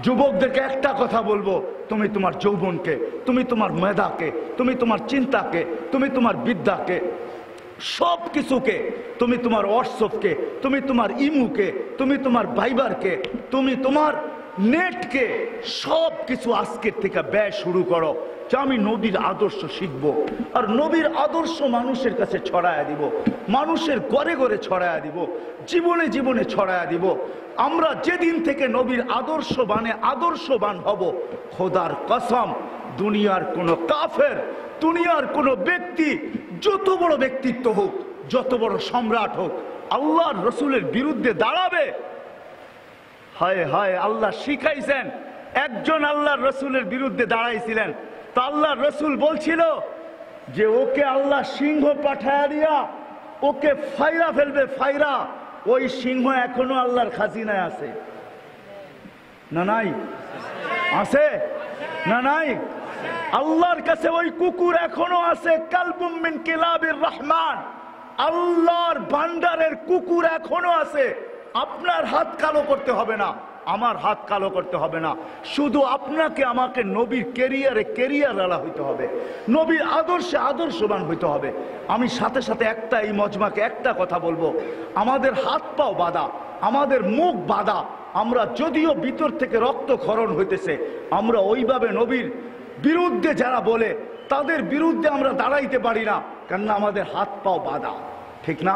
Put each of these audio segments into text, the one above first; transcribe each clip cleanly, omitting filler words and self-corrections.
যুবকদেরকে একটা কথা বলবো, তুমি তোমার যৌবনকে, তুমি তোমার মেধাকে, তুমি তোমার চিন্তাকে, তুমি তোমার বিদ্যাকে, সব কিছুকে, তুমি তোমার হোয়াটসঅ্যাপকে, তুমি তোমার ইমুকে, তুমি তোমার ভাইবারকে, তুমি তোমার নেটকে, সব কিছু আজকের থেকে ব্যয় শুরু করো যে আমি নবীর আদর্শ শিখবো। আর নবীর আদর্শ মানুষের কাছে ছড়ায়া দিব, মানুষের ঘরে ঘরে ছড়ায়া দিব, জীবনে জীবনে ছড়ায়া দিব। আমরা যেদিন থেকে নবীর আদর্শবান হব, খোদার কসম, দুনিয়ার কোনো কাফের, দুনিয়ার কোনো ব্যক্তি, যত বড় ব্যক্তিত্ব হোক, যত বড় সম্রাট হোক, আল্লাহর রসুলের বিরুদ্ধে দাঁড়াবে। হায় হায়, আল্লাহ শিখাইছেন, একজন আল্লাহর রসুলের বিরুদ্ধে দাঁড়াইছিলেন, তো আল্লাহর রসুল বলছিল যে ওকে আল্লাহ সিংহ পাঠায়া দিয়া ওকে ফাইরা ফেলবে, ফাইরা। ওই সিংহ এখনো আল্লাহর খাজিনায় আছে না নাই? আছে না নাই? আল্লাহর কাছে ওই কুকুর এখনো আছে, কালবুম মিন কিলাবির রহমান, আল্লাহর ভান্ডারের কুকুর এখনো আছে। আপনার হাত কালো করতে হবে না, আমার হাত কালো করতে হবে না, শুধু আপনাকে আমাকে নবীর কেরিয়ার আলা হইতে হবে, নবীর আদর্শে আদর্শবান হইতে হবে। আমি সাথে সাথে এই মজমাকে একটা কথা বলবো, আমাদের হাত পাও বাঁধা, আমাদের মুখ বাঁধা, আমরা যদিও ভিতর থেকে রক্তক্ষরণ হইতেছে, আমরা ওইভাবে নবীর বিরুদ্ধে যারা বলে তাদের বিরুদ্ধে আমরা দাঁড়াইতে পারি না, কেননা আমাদের হাত পাও বাঁধা। ঠিক না?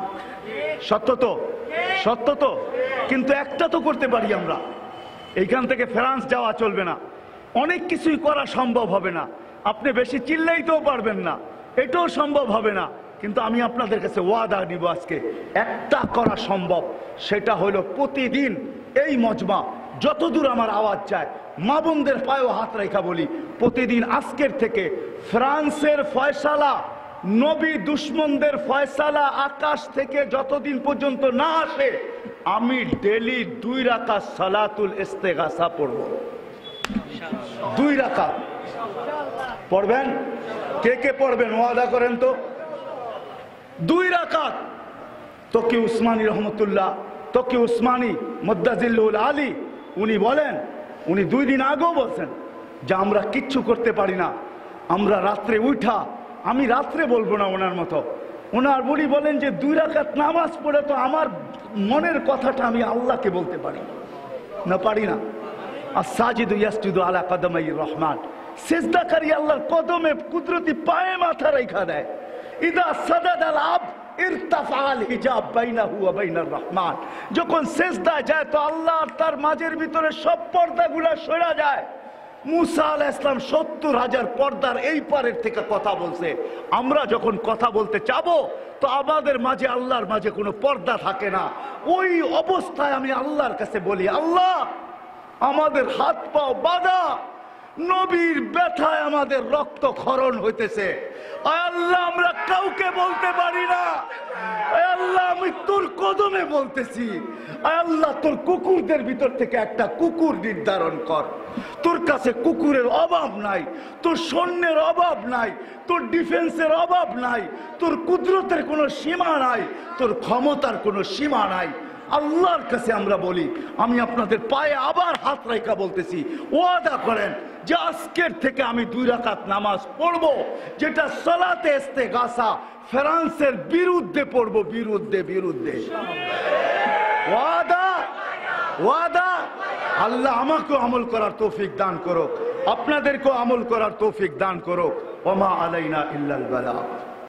সত্য তো? সত্য তো? কিন্তু একটা তো করতে পারি আমরা, এইখান থেকে ফ্রান্স যাওয়া চলবে না, অনেক কিছুই করা সম্ভব হবে না, আপনি বেশি চিল্লাইতেও পারবেন না, এটাও সম্ভব হবে না। কিন্তু আমি আপনাদের কাছে ওয়াদা নিব, আজকে একটা করা সম্ভব, সেটা হলো প্রতিদিন এই মজমা যতদূর আমার আওয়াজ যায়, মা বোনদের পায়েও হাত রেখা বলি, প্রতিদিন আজকের থেকে ফ্রান্সের ফয়সালা, নবী দুশ্মনদের ফয়সালা আকাশ থেকে যতদিন পর্যন্ত না আসে, আমি ডেলি 2 রাকাত সালাতুল ইস্তেগাসা পড়ব। 2 রাকাত পড়বেন? কে কে পড়বেন ওয়াদা করেন তো? 2 রাকাত। তকি উসমানী রহমতুল্লাহ, তকি উসমানী মুদ্দাজিল্লুল আলী, উনি বলেন, উনি 2 দিন আগেও বলছেন যে আমরা কিচ্ছু করতে পারি না, আমরা রাত্রে উঠা, আমি রাত্রে বলবো না ওনার মতো, ওনার বুড়ি বলেন যে 2 রাকাত নামাজ পড়ে তো আমার মনের কথাটা আমি আল্লাহকে বলতে পারি না, পারি না। আস-সাজিদু ইয়াসজুদু আলা কদমাই রহমান, সিজদাকারী আল্লাহর কদমে কুদরতি পায়ে মাথা রেখা দেয়। ইদা সাদাদাল আবদ ইরতাফাল হিজাব বাইনাহু ওয়া বাইনার রহমান, যখন সিজদায় যায় তো আল্লাহ আর তার মাঝের ভিতরে সব পর্দাগুলো সরে যায়। মুসা আলাইহিস সালাম 70,000 পর্দার এই পারের থেকে কথা বলছে, আমরা যখন কথা বলতে চাবো তো আমাদের মাঝে আল্লাহর মাঝে কোনো পর্দা থাকে না। ওই অবস্থায় আমি আল্লাহর কাছে বলি, আল্লাহ আমাদের হাত পাও বাঁধা, নবীর ব্যথায় আমাদের রক্ত ক্ষরণ হইতেছে, আল্লাহ আমরা কাউকে বলতে পারি না, আল্লাহ আমি তোর কদমে বলতেছি, আল্লাহ তোর কুকুরদের ভিতর থেকে একটা কুকুর নির্ধারণ কর। তোর কাছে কুকুরের অভাব নাই, তোর সৈন্যের অভাব নাই, তোর ডিফেন্সের অভাব নাই, তোর কুদরতের কোনো সীমা নাই, তোর ক্ষমতার কোনো সীমা নাই। আল্লাহর কাছে আমরা বলি, আমি আপনাদের পায়ে আবার হাত রাখা বলতেছি, ওয়াদা করেন যে আজকের থেকে আমি 2 রাকাত নামাজ পড়ব, যেটা সালাতে ইস্তেগাসা ফ্রান্সের বিরুদ্ধে পড়ব, বিরুদ্ধে বিরুদ্ধে। ওয়াদা, ওয়াদা। আল্লাহ আমাকেও আমল করার তৌফিক দান করুক, আপনাদেরকেও আমল করার তৌফিক দান করুক। ওমা আলাইনা ইল্লাল বালাগ।